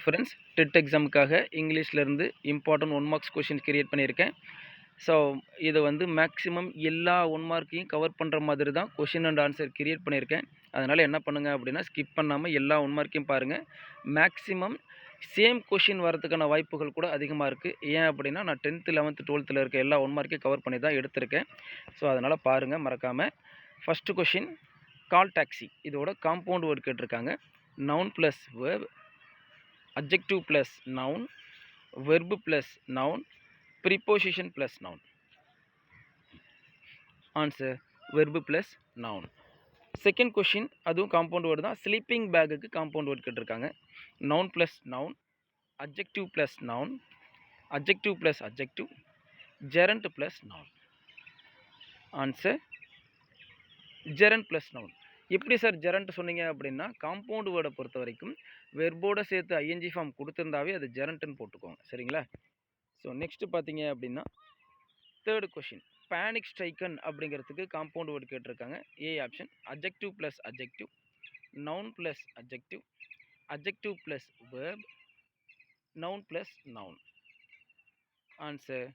Friends, TET எக்ஸாமுக்காக இங்கிலீஷ்லேருந்து important 1 marks question create பண்ணியிருக்கேன். ஸோ இது வந்து மேக்ஸிமம் எல்லா 1 மார்க்கையும் கவர் பண்ணுற மாதிரி தான் கொஷின் அண்ட் ஆன்சர் கிரியேட் பண்ணியிருக்கேன். அதனால் என்ன பண்ணுங்கள் அப்படின்னா, ஸ்கிப் பண்ணாமல் எல்லா 1 மார்க்கையும் பாருங்கள். மேக்ஸிமம் சேம் கொஷின் வரதுக்கான வாய்ப்புகள் கூட அதிகமாக இருக்குது. ஏன் அப்படின்னா, நான் 10th 11th 12th இருக்க எல்லா 1 மார்க்கையும் கவர் பண்ணி தான் எடுத்திருக்கேன். ஸோ அதனால் பாருங்கள் மறக்காமல். First question, call taxi. இதோட காம்பவுண்ட் வேர்டு கேட்டிருக்காங்க. Noun plus verb, adjective plus noun, verb plus noun, preposition plus noun. Answer, verb plus noun. Second question, அதுவும் compound word தான். sleeping bag க்கு compound word கேட்டிருக்காங்க. noun plus noun, adjective plus noun, adjective plus adjective, gerund plus noun. Answer, gerund plus noun. எப்படி sir gerund சொன்னீங்க அப்படின்னா, compound வேர்டை பொறுத்த வரைக்கும் வெர்போட சேர்த்து ஐஎன்ஜி ஃபார்ம் கொடுத்துருந்தாவே அது ஜெரண்ட்னு போட்டுக்கோங்க. சரிங்களா? ஸோ நெக்ஸ்ட் பார்த்தீங்க அப்படின்னா, தேர்டு கொஷின், பேனிக் ஸ்ட்ரைக்கன் அப்படிங்கிறதுக்கு காம்பவுண்ட் வேர்டு கேட்டிருக்காங்க. A option, adjective plus adjective, noun plus adjective, adjective plus verb, noun plus noun. Answer,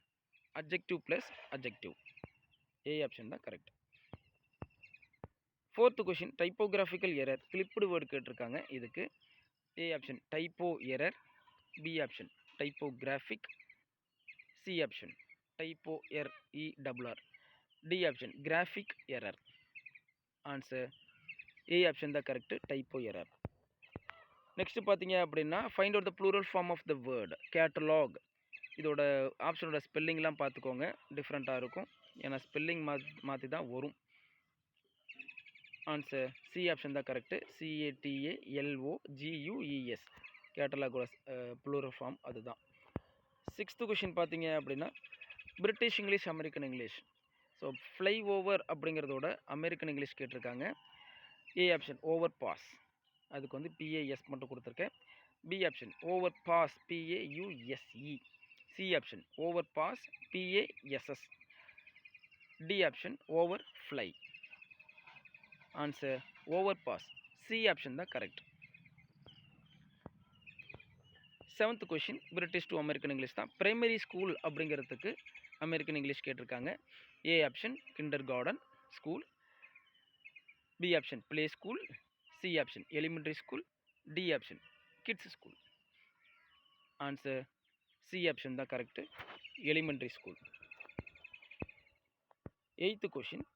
adjective plus adjective. A option தான் correct. Fourth question, typographical error, clipped word கேட்டிருக்காங்க. இதுக்கு A option, typo error, B option, typographic, C option, typo ERR, D option, graphic error. Answer, A option தான் correct, typo error. Next பார்த்தீங்க அப்படின்னா, find out the plural form of the word catalogue. இதோட ஆப்ஷனோட ஸ்பெல்லிங்லாம் பார்த்துக்கோங்க, டிஃப்ரெண்ட்டாக இருக்கும். ஏன்னா spelling மாற்றி தான் வரும். ஆன்சர், சி ஆப்ஷன் தான் கரெக்டு, CATALOGUES, கேட்டலாகோட ப்ளூரல் ஃபார்ம் அதுதான். சிக்ஸ்த்து கொஷின் பார்த்தீங்க அப்படின்னா, British English, American English. So fly over அப்படிங்கிறதோட அமெரிக்கன் இங்கிலீஷ் கேட்டிருக்காங்க. ஏ ஆப்ஷன், ஓவர் பாஸ், அதுக்கு வந்து PAS மட்டும் கொடுத்துருக்கேன். B option, over pass, PAUSE. C option, over pass, PASS. D option, over fly. Answer, over pass, C option தான் correct. Seventh question, British to American English தான். Primary school அப்படிங்கிறதுக்கு American English கேட்டிருக்காங்க. A option, kindergarten school, B option, play school, C option, elementary school, D option, kids school. Answer, C option தான் correct, elementary school. Eighth question,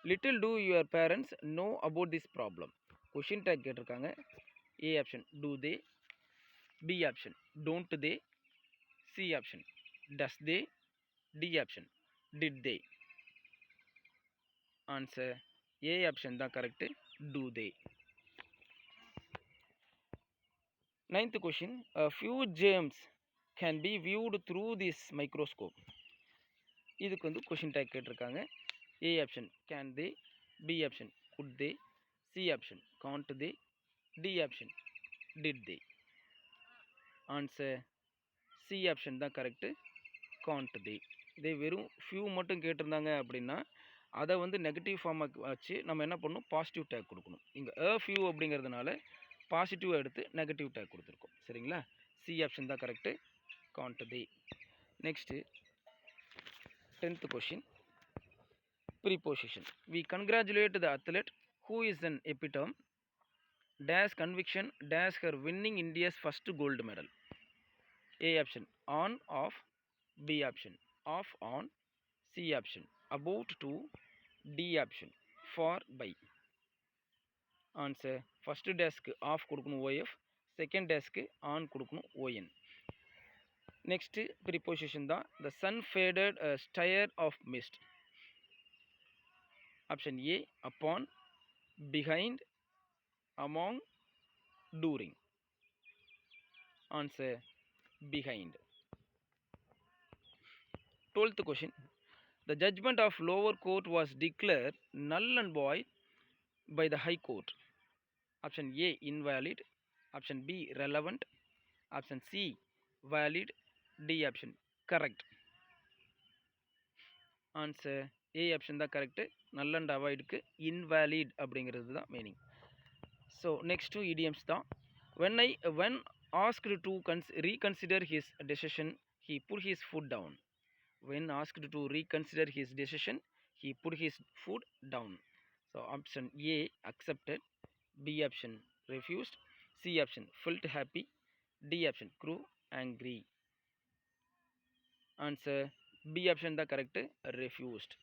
little do your parents know about this problem. Question tag கேட்டிருக்காங்க. A option, do they, B option, don't they, C option, does they, D option, did they. Answer, A option தான் correct, do they. Ninth question, few germs can be viewed through this microscope. இதுக்கு வந்து question tag கேட்டிருக்காங்க. A option, can they, B option, could they, C option, can't they, D option, did they. Answer, C option தான் correct, can't they. இதே வெறும் few மட்டும் கேட்டிருந்தாங்க அப்படின்னா அதை வந்து நெகட்டிவ் ஃபார்மாக வச்சு நம்ம என்ன பண்ணணும், பாசிட்டிவ் டேக் கொடுக்கணும். இங்கே ஃபியூ அப்படிங்கிறதுனால பாசிட்டிவாக எடுத்து நெகட்டிவ் டேக் கொடுத்துருக்கோம். சரிங்களா? சி ஆப்ஷன் தான் correct, can't they. Next 10th question, preposition. We congratulate the athlete who is an epitome dash conviction dash her winning India's first gold medal. A option, on of, B option, of on, C option, about to, D option, for by. Answer, first டேஸ்க்கு of கொடுக்கணும் OF, second டேஸ்க்கு on கொடுக்கணும் ON. Next preposition தான். The sun faded stair of mist. Option A, upon, behind, among, during. Answer, behind. 12th question, the judgment of lower court was declared null and void by the high court. Option A, invalid, option B, relevant, option C, valid, D option, correct. Answer, A option தான் correct. null and voidக்கு invalid அப்படிங்கிறது தான் meaning. So next two idioms தான். when asked to reconsider his decision, he put his foot down. When asked to reconsider his decision, he put his foot down. So option A, accepted. B option, refused. C option, felt happy. D option, grew angry. Answer B option the correct, refused.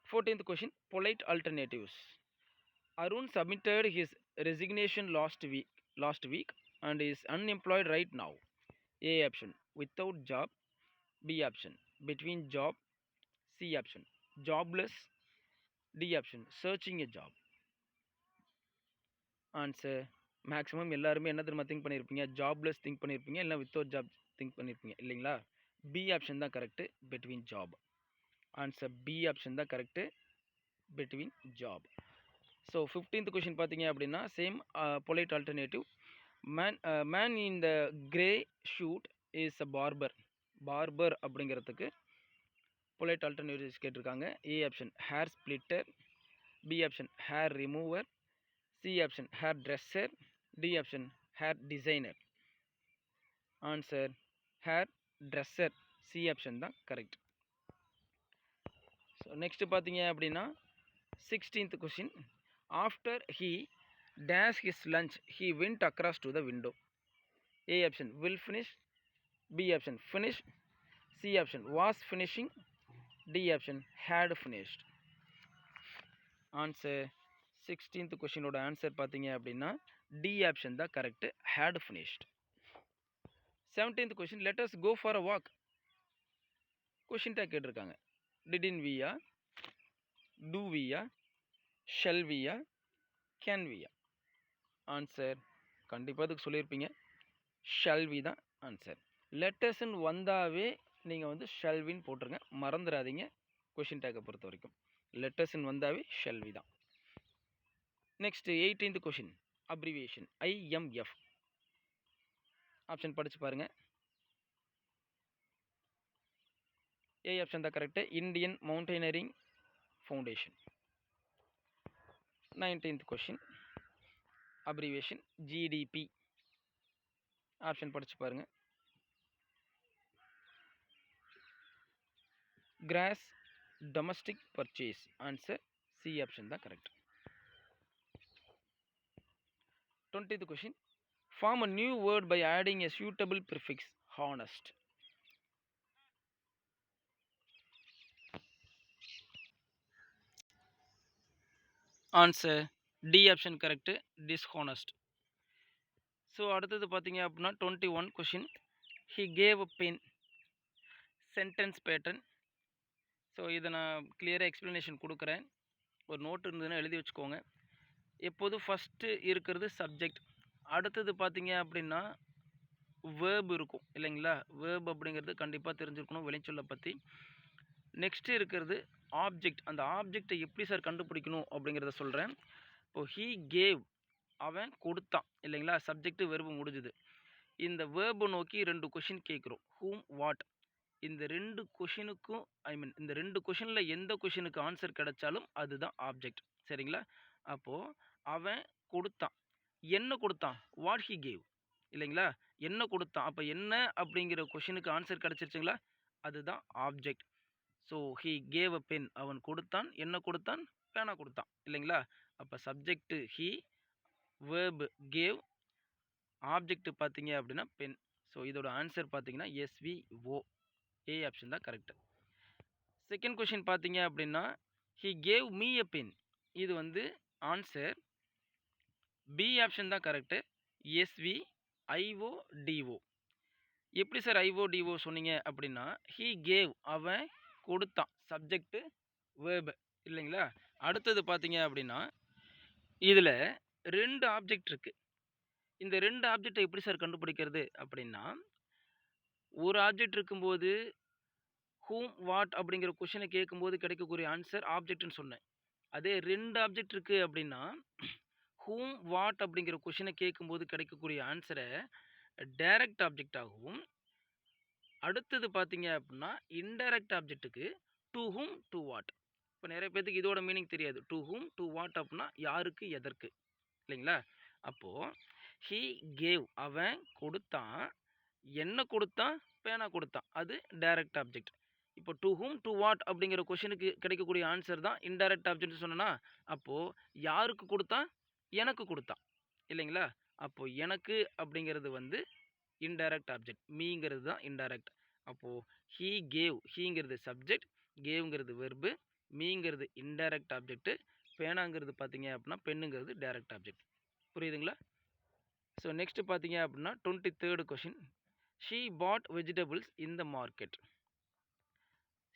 14th question, polite alternatives. Arun submitted his resignation last week and is unemployed right now. A option, without job. B option, between job. C option, jobless. D option, searching a job. Answer maximum எல்லாருமே என்ன தெரியுமா think பண்ணியிருப்பீங்க, jobless think பண்ணியிருப்பீங்க, இல்லை without job think பண்ணியிருப்பீங்க இல்லைங்களா. B option தான் correct, between job. Answer B option தான் correct, between job. So 15th question பார்த்தீங்க அப்படின்னா same polite alternative. Man in the grey suit is a barber. Barber அப்படிங்கிறதுக்கு polite alternatives கேட்டிருக்காங்க. A option, hair splitter. B option, hair remover. C option, hair dresser. D option, hair designer. Answer hair dresser. C option தான் correct. So next பார்த்தீங்க அப்படின்னா 16th question. After he dashed his lunch, he went across to the window. A option, will finish. B option, finish. C option, was finishing. D option, had finished. Answer 16th கொஷினோட answer பார்த்தீங்க அப்படின்னா D option தான் correct, had finished. 17th question, let us go for a walk. Question tag கேட்டிருக்காங்க. didn't we-யா, do we-யா, shall we-யா, can we-யா? Answer கண்டிப்பாக அதுக்கு சொல்லியிருப்பீங்க, shall we தான் ஆன்சர். லெட்டஸ்ன்னு வந்தாவே நீங்கள் வந்து shall we-ன்னு போட்டுருங்க, மறந்துடாதீங்க. கொஷின் டேக்கை பொறுத்த வரைக்கும் லெட்டஸ்ன்னு வந்தாவே shall we தான். Next 18th question, abbreviation IMF. Option படிச்சு பாருங்க. ஏ ஆப்ஷன் தான் correct, Indian mountaineering foundation. 19th question, abbreviation GDP. Option படிச்சு பாருங்க. Gross domestic purchase. Answer C option தான் correct. 20th question, form a new word by adding a suitable prefix, honest. Answer D option correct, dishonest. So அடுத்தது பார்த்தீங்க அப்படின்னா 21 question, he gave a pen. Sentence pattern. So இதை நான் கிளியராக explanation கொடுக்குறேன், ஒரு note இருந்ததுன்னா எழுதி வச்சுக்கோங்க. எப்போதும் ஃபஸ்ட்டு இருக்கிறது சப்ஜெக்ட், அடுத்தது பார்த்தீங்க அப்படின்னா வேர்ப் இருக்கும் இல்லைங்களா. வேர்ப் அப்படிங்கிறது கண்டிப்பாக தெரிஞ்சிருக்கணும் விளைச்சொல்லை பற்றி. நெக்ஸ்ட்டு இருக்கிறது ஆப்ஜெக்ட். அந்த ஆப்ஜெக்டை எப்படி சார் கண்டுபிடிக்கணும் அப்படிங்கிறத சொல்கிறேன். இப்போ ஹீ கேவ், அவன் கொடுத்தான் இல்லைங்களா, சப்ஜெக்ட் வெர்பு முடிஞ்சுது. இந்த வேர்பை நோக்கி 2 கொஷின் கேட்குறோம், ஹூம் வாட். இந்த 2 கொஷினுக்கும் இந்த 2 கொஷினில் எந்த கொஷினுக்கு ஆன்சர் கிடைச்சாலும் அதுதான் ஆப்ஜெக்ட் சரிங்களா. அப்போது அவன் கொடுத்தான், என்ன கொடுத்தான், வாட் ஹீ கேவ் இல்லைங்களா, என்ன கொடுத்தான். அப்போ என்ன அப்படிங்கிற கொஷினுக்கு ஆன்சர் கிடச்சிருச்சுங்களா, அதுதான் object. So he gave a pen, அவன் கொடுத்தான், என்ன கொடுத்தான், பேனா கொடுத்தான் இல்லைங்களா. அப்போ subject he, verb gave, object பார்த்தீங்க அப்படின்னா பென். ஸோ இதோட ஆன்சர் பார்த்தீங்கன்னா SVO, ஏ ஆப்ஷன் தான் கரெக்ட். செகண்ட் கொஷின் பார்த்தீங்க அப்படின்னா he gave me a pen, இது வந்து ஆன்சர் பி ஆப்ஷன் தான் கரெக்டு, SVIODO. எப்படி சார் IODO சொன்னீங்க அப்படின்னா ஹீ கேவ், அவன் கொடுத்தான், சப்ஜெக்ட் வேர்பு இல்லைங்களா. அடுத்தது பார்த்தீங்க அப்படின்னா இதில் 2 ஆப்ஜெக்ட் இருக்குது. இந்த 2 ஆப்ஜெக்டை எப்படி சார் கண்டுபிடிக்கிறது அப்படின்னா, ஒரு ஆப்ஜெக்ட் இருக்கும்போது ஹூம் வாட் அப்படிங்கிற கொஷினை கேட்கும்போது கிடைக்கக்கூடிய ஆன்சர் ஆப்ஜெக்ட்னு சொன்னேன். அதே 2 ஆப்ஜெக்ட் இருக்குது அப்படின்னா ஹூம் வாட் அப்படிங்கிற கொஷினை கேட்கும்போது கிடைக்கக்கூடிய ஆன்சரை டைரக்ட் ஆப்ஜெக்டாகவும், அடுத்தது பார்த்தீங்க அப்படின்னா இன்டைரக்ட் ஆப்ஜெக்ட்டுக்கு டு ஹூம் டு வாட். இப்போ நிறைய பேருக்கு இதோட மீனிங் தெரியாது. டு ஹூம் டு வாட் அப்படின்னா யாருக்கு எதற்கு. இல்லைங்களா? அப்போது ஹீ கேவ் அவன் கொடுத்தான், என்ன கொடுத்தான், பேனா கொடுத்தான். அது டைரக்ட் ஆப்ஜெக்ட். இப்போ டு ஹூம் டு வாட் அப்படிங்கிற கொஷனுக்கு கிடைக்கக்கூடிய ஆன்சர் தான் இன்டைரக்ட் ஆப்ஜெக்ட்னு சொன்னேன்னா, அப்போது யாருக்கு கொடுத்தான், எனக்கு கொடுத்தான் இல்லைங்களா? அப்போது எனக்கு அப்படிங்கிறது வந்து இன்டைரக்ட் ஆப்ஜெக்ட், மீங்கிறது தான் இன்டைரக்ட். அப்போது ஹீ கேவ், ஹீங்கிறது சப்ஜெக்ட், கேவ்ங்கிறது வெர்பு, மீங்கிறது இன்டைரக்ட் ஆப்ஜெக்ட், பேனாங்கிறது பார்த்தீங்க அப்படின்னா பெண்ணுங்கிறது டைரக்ட் ஆப்ஜெக்ட். புரியுதுங்களா? ஸோ நெக்ஸ்ட் பார்த்தீங்க அப்படின்னா 23rd question. She bought vegetables in the market.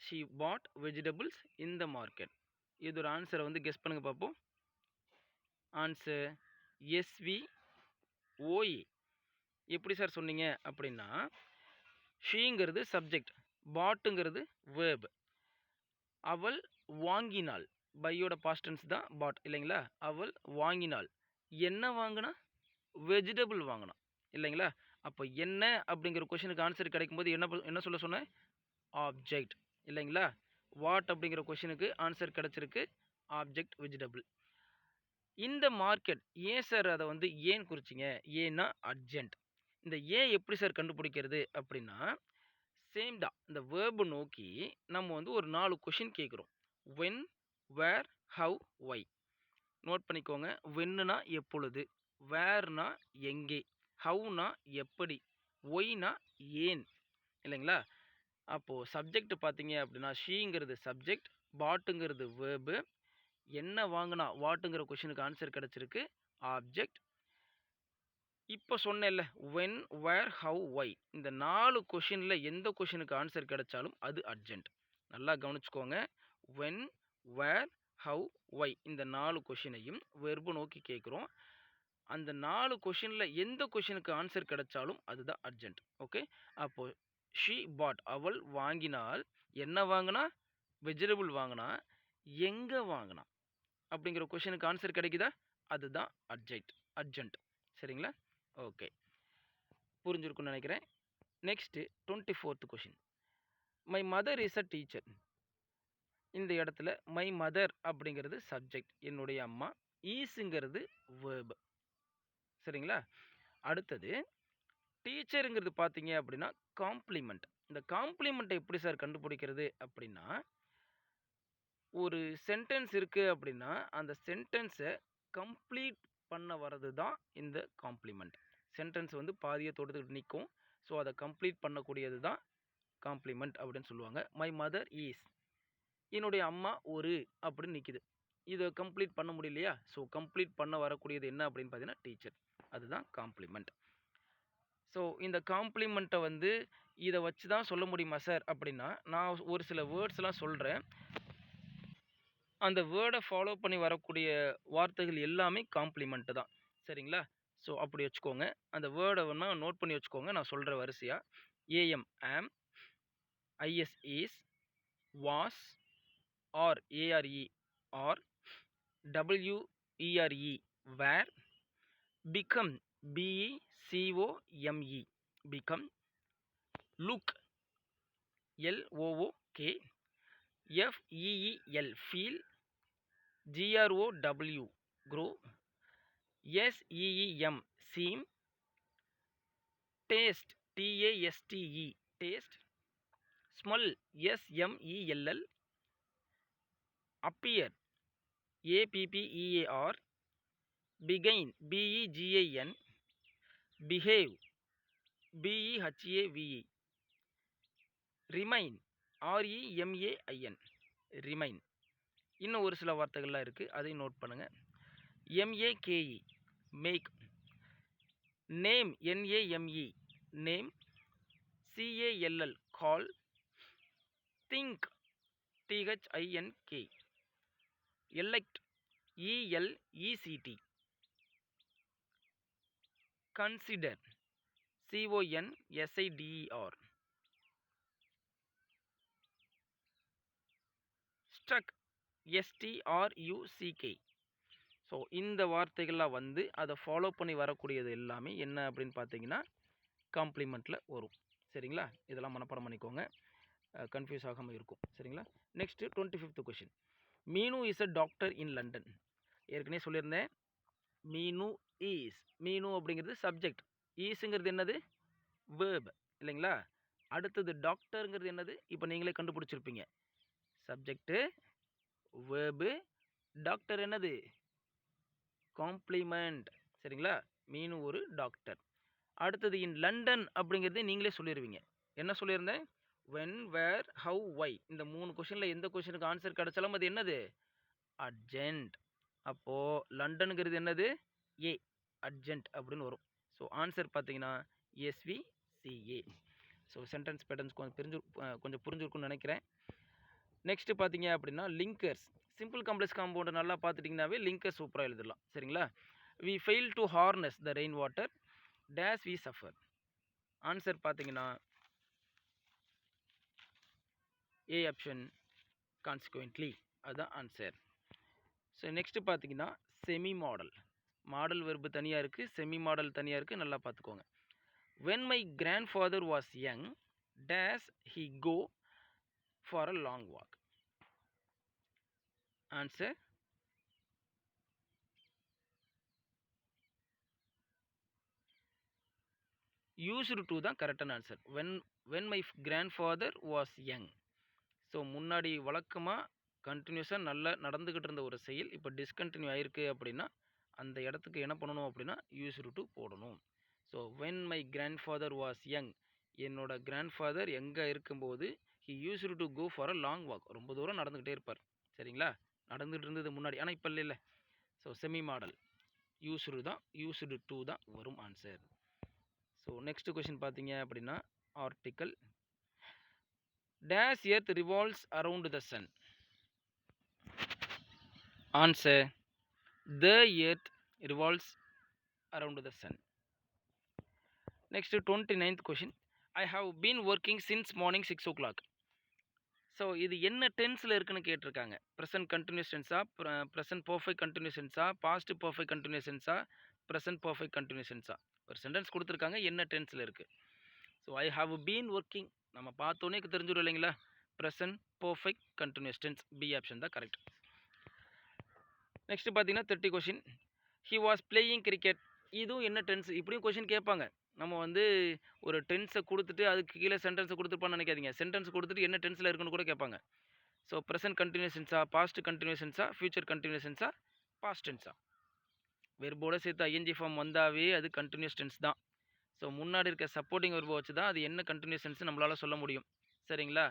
She bought vegetables in the market. இது ஒரு ஆன்சரை வந்து கெஸ் பண்ணுங்க பார்ப்போம். Answer SVOA. எப்படி சார் சொன்னீங்க அப்படின்னா, ஷீங்கிறது சப்ஜெக்ட், பாட்டுங்கிறது வேர்ப். அவள் வாங்கினாள், பையோட பாஸ்ட் டென்ஸ் தான் பாட் இல்லைங்களா? அவள் வாங்கினாள், என்ன வாங்கினா, வெஜிடபிள் வாங்கினான் இல்லைங்களா? அப்போ என்ன அப்படிங்கிற கொஷனுக்கு ஆன்சர் கிடைக்கும்போது என்ன சொல்ல சொன்னேன், ஆப்ஜெக்ட் இல்லைங்களா? வாட் அப்படிங்கிற கொஷனுக்கு ஆன்சர் கிடைச்சிருக்கு, ஆப்ஜெக்ட் வெஜிடபிள். இந்த மார்க்கெட் ஏன் சார் அதை வந்து ஏன் குறிச்சிங்க, ஏன்னா அர்ஜென்ட். இந்த ஏன் எப்படி சார் கண்டுபிடிக்கிறது அப்படின்னா, சேம் தான், இந்த வேர்பு நோக்கி நம்ம வந்து ஒரு 4 கொஷின் கேட்குறோம். When, where, how, why. Note பண்ணிக்கோங்க. வென்னுனா எப்பொழுது, வேர்னா எங்கே, ஹவ்னா எப்படி, ஒய்னா ஏன் இல்லைங்களா? அப்போது சப்ஜெக்ட் பார்த்தீங்க அப்படின்னா ஷீங்கிறது சப்ஜெக்ட், பாட்டுங்கிறது வேர்பு, என்ன வாங்கினா வாட்டுங்கிற கொஷனுக்கு ஆன்சர் கிடச்சிருக்கு, ஆப்ஜெக்ட். இப்போ சொன்னேன்ல வென், வேர், ஹவ், ஒய், இந்த 4 கொஷினில் எந்த கொஷனுக்கு ஆன்சர் கிடைச்சாலும் அது அர்ஜென்ட். நல்லா கவனிச்சுக்கோங்க. வென், வேர், ஹவ், ஒய் இந்த 4 கொஷினையும் வெர்பு நோக்கி கேட்குறோம். அந்த 4 கொஷினில் எந்த கொஷனுக்கு ஆன்சர் கிடைச்சாலும் அதுதான் அர்ஜென்ட். ஓகே, அப்போது ஷீ பாட் அவள் வாங்கினால், என்ன வாங்கினா, வெஜிடபிள் வாங்கினா, எங்கே வாங்கினா அப்படிங்கிற கொஷனுக்கு ஆன்சர் கிடைக்குதா, அதுதான் அர்ஜென்ட். சரிங்களா? ஓகே, புரிஞ்சிருக்குன்னு நினைக்கிறேன். Next 24th question. My mother is a teacher. இந்த இடத்துல மை மதர் அப்படிங்கிறது சப்ஜெக்ட், என்னுடைய அம்மா. ஈஸுங்கிறது வேர்பு. சரிங்களா? அடுத்தது டீச்சருங்கிறது பார்த்தீங்க அப்படின்னா காம்ப்ளிமெண்ட். இந்த காம்ப்ளிமெண்ட்டை எப்படி சார் கண்டுபிடிக்கிறது அப்படின்னா, ஒரு சென்டென்ஸ் இருக்குது அப்படின்னா அந்த சென்டென்ஸை கம்ப்ளீட் பண்ண வர்றது தான் இந்த காம்ப்ளிமெண்ட். சென்டென்ஸ் வந்து பாதியை தொடுத்துக்கிட்டு நிற்கும். ஸோ அதை கம்ப்ளீட் பண்ணக்கூடியது தான் காம்ப்ளிமெண்ட் அப்படின்னு சொல்லுவாங்க. மை மதர் ஈஸ், என்னுடைய அம்மா ஒரு அப்படின்னு நிற்கிது. இதை கம்ப்ளீட் பண்ண முடியலையா? ஸோ கம்ப்ளீட் பண்ண வரக்கூடியது என்ன அப்படின்னு பார்த்தீங்கன்னா டீச்சர். அதுதான் காம்ப்ளிமெண்ட். ஸோ இந்த காம்ப்ளிமெண்ட்டை வந்து இதை வச்சு தான் சொல்ல முடியுமா சார் அப்படின்னா, நான் ஒரு சில வேர்ட்ஸ்லாம் சொல்கிறேன். அந்த வேர்டை ஃபாலோ பண்ணி வரக்கூடிய வார்த்தைகள் எல்லாமே காம்ப்ளிமெண்ட்டு தான். சரிங்களா? ஸோ அப்படி வச்சுக்கோங்க. அந்த வேர்டை வேணா நோட் பண்ணி வச்சுக்கோங்க. நான் சொல்கிற வரிசையாக AM am, IS is, was, are ARE are, WERE were, become BECOME become, look LOOK, FEEL feel, GROW grow, SEEM seem, taste TASTE taste, smell SMELL, appear APPEAR, begin BEGIN, behave BEHAVE, remain REMAIN remain. இன்னும் ஒரு சில வார்த்தைகள்லாம் இருக்குது, அதையும் note பண்ணுங்கள். MAKE make, name NAME name, CALL call, think THINK, elect ELECT, consider CONSIDER, struck STRUCK. So இந்த வார்த்தைகள்லாம் வந்து அதை ஃபாலோ பண்ணி வரக்கூடியது எல்லாமே என்ன அப்படின்னு பார்த்தீங்கன்னா காம்ப்ளிமெண்ட்டில் வரும். சரிங்களா? இதெல்லாம் மனப்பாடம் பண்ணிக்கோங்க, கன்ஃபியூஸ் ஆகாமல் இருக்கும். சரிங்களா? Next 25th question. Meenu is a doctor in London. ஏற்கனவே சொல்லியிருந்தேன், மீனு ஈஸ். மீனு அப்படிங்கிறது சப்ஜெக்ட். ஈஸுங்கிறது என்னது? வேர்ப் இல்லைங்களா? அடுத்தது டாக்டருங்கிறது என்னது? இப்போ நீங்களே கண்டுபிடிச்சிருப்பீங்க. சப்ஜெக்ட்டு, வேர்பு, டாக்டர் என்னது? காம்ப்ளிமெண்ட். சரிங்களா? மீனு ஒரு டாக்டர். அடுத்தது இன் லண்டன் அப்படிங்கிறது நீங்களே சொல்லிருவீங்க. என்ன சொல்லியிருந்தேன்? வென், வேர், ஹவ், வை. இந்த 3 கொஸ்டின்ல எந்த கொஸ்டினுக்கு ஆன்சர் கிடைச்சாலும் அது என்னது? அர்ஜென்ட். அப்போ லண்டனுங்கிறது என்னது? ஏ. அர்ஜென்ட் அப்படின்னு வரும். ஸோ ஆன்சர் பார்த்தீங்கன்னா எஸ்விசிஏ. ஸோ சென்டென்ஸ் பேட்டர்ன்ஸ் கொஞ்சம் புரிஞ்சிருக்கும்னு நினைக்கிறேன். நெக்ஸ்ட் பார்த்தீங்க அப்படின்னா லிங்கர்ஸ். சிம்பிள் காம்ப்ளெக்ஸ் காம்பவுண்ட் நல்லா பார்த்துட்டிங்கனாவே லிங்கர் சூப்பராக எழுதலாம். சரிங்களா? We fail to harness the rain water days we suffer. Answer பார்த்தீங்கன்னா ஏ ஆப்ஷன் கான்சிக்வென்ட்லி. அதுதான் ஆன்சர். ஸோ நெக்ஸ்ட் பார்த்தீங்கன்னா செமி மாடல். மாடல் வெர்பு தனியாக இருக்குது, செமி மாடல் தனியாக இருக்குது. நல்லா பார்த்துக்கோங்க. When my grand father was young days he go for a long walk. Answer used to தான் கரெக்டான answer. When my grand father was young. So முன்னாடி வழக்கமாக கண்டினியூஸாக நல்லா நடந்துக்கிட்டு இருந்த ஒரு செயல் இப்போ டிஸ்கண்டினியூ ஆயிருக்கு அப்படின்னா அந்த இடத்துக்கு என்ன பண்ணணும் அப்படின்னா யூஸ்டு டு போடணும். So when my grand father was young, என்னோட கிராண்ட் ஃபாதர் எங்கே இருக்கும்போது he used to go for a long walk, ரொம்ப தூரம் நடந்துக்கிட்டே இருப்பார். சரிங்களா? நடந்துகிட்டு இருந்தது முன்னாடி, ஆனால் இப்போ இல்லை. ஸோ செமி மாடல் யூஸ்டு தான், யூஸ்டு டு தான் வரும் ஆன்சர். ஸோ நெக்ஸ்ட் கொஸ்டின் பார்த்தீங்க அப்படின்னா article dash earth revolves around the sun. Answer the earth revolves around the sun. Next 29th question. I have been working since morning 6 o'clock. So இது என்ன டென்ஸில் இருக்குன்னு கேட்டிருக்காங்க. Present continuous டென்ஸா, present perfect continuous டென்ஸா, past perfect continuous டென்ஸா, present perfect continuous டென்ஸா. ஒரு சென்டென்ஸ் கொடுத்துருக்காங்க, என்ன டென்ஸில் இருக்குது. So I have been working நம்ம பார்த்தோன்னே தெரிஞ்சிடும் இல்லைங்களா? Present perfect continuous tense, B option தான் கரெக்ட். நெக்ஸ்ட் பார்த்தீங்கன்னா 30 question. He was playing cricket. இதுவும் என்ன டென்ஸ், இப்படியும் கொஷின் கேட்பாங்க. நம்ம வந்து ஒரு டென்ஸை கொடுத்துட்டு அதுக்கு கீழே சென்டென்ஸை கொடுத்துருப்பான்னு நினைக்காதீங்க. சென்டென்ஸ் கொடுத்துட்டு என்ன டென்ஸில் இருக்குன்னு கூட கேட்பாங்க. ஸோ ப்ரெசன்ட் கண்டினியூஸ் டென்ஸா, பாஸ்ட் கண்டினியூஸ் டென்ஸா, ஃபியூச்சர் கண்டினியூஸ் டென்ஸா, பாஸ்ட் டென்ஸா. வெர்போட சேர்த்து ஐஎன்ஜி ஃபார்ம் வந்தாவே அது கண்டினியூஸ் டென்ஸ் தான். ஸோ முன்னாடி இருக்க சப்போர்ட்டிங் வெர்பை வச்சு தான் அது என்ன கண்டினியூஸ் டென்ஸ் நம்மளால் சொல்ல முடியும். சரிங்களா?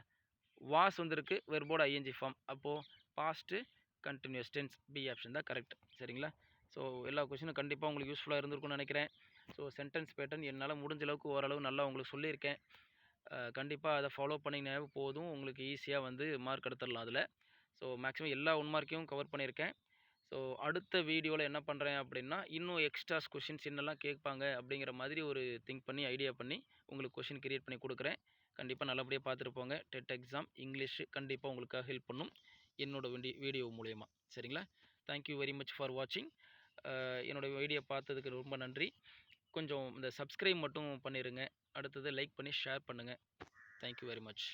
வாஸ் வந்திருக்கு, வெர்போட ஐஎன்ஜி ஃபார்ம். அப்போது past continuous tense, B option தான் கரெக்ட். சரிங்களா? ஸோ எல்லா கொஸ்டினும் கண்டிப்பாக உங்களுக்கு யூஸ்ஃபுல்லாக இருந்திருக்கும்னு நினைக்கிறேன். ஸோ சென்டென்ஸ் பேட்டர்ன் என்னால் முடிஞ்ச அளவுக்கு ஓரளவு நல்லா உங்களுக்கு சொல்லியிருக்கேன். கண்டிப்பாக அதை ஃபாலோ பண்ணிங்கனாவே போதும், உங்களுக்கு ஈஸியாக வந்து மார்க் எடுத்துடலாம் அதில். ஸோ மேக்ஸிமம் எல்லா 1 மார்க்கையும் கவர் பண்ணியிருக்கேன். ஸோ அடுத்த வீடியோவில் என்ன பண்ணுறேன் அப்படின்னா இன்னும் எக்ஸ்ட்ராஸ் கொஷின்ஸ் என்னெல்லாம் கேட்பாங்க அப்படிங்கிற மாதிரி ஒரு திங்க் பண்ணி ஐடியா பண்ணி உங்களுக்கு கொஷின் கிரியேட் பண்ணி கொடுக்குறேன். கண்டிப்பாக நல்லபடியாக பார்த்துட்டு போங்க. டெட் எக்ஸாம் இங்கிலீஷ் கண்டிப்பாக உங்களுக்காக ஹெல்ப் பண்ணும் என்னோட வீடியோ மூலயமா. சரிங்களா? தேங்க்யூ வெரி மச் ஃபார் வாட்சிங். என்னோடய வீடியோ பார்த்ததுக்கு ரொம்ப நன்றி. கொஞ்சம் இந்த சப்ஸ்கிரைப் மட்டும் பண்ணிடுங்க. அடுத்தது லைக் பண்ணி ஷேர் பண்ணுங்கள். Thank you very much.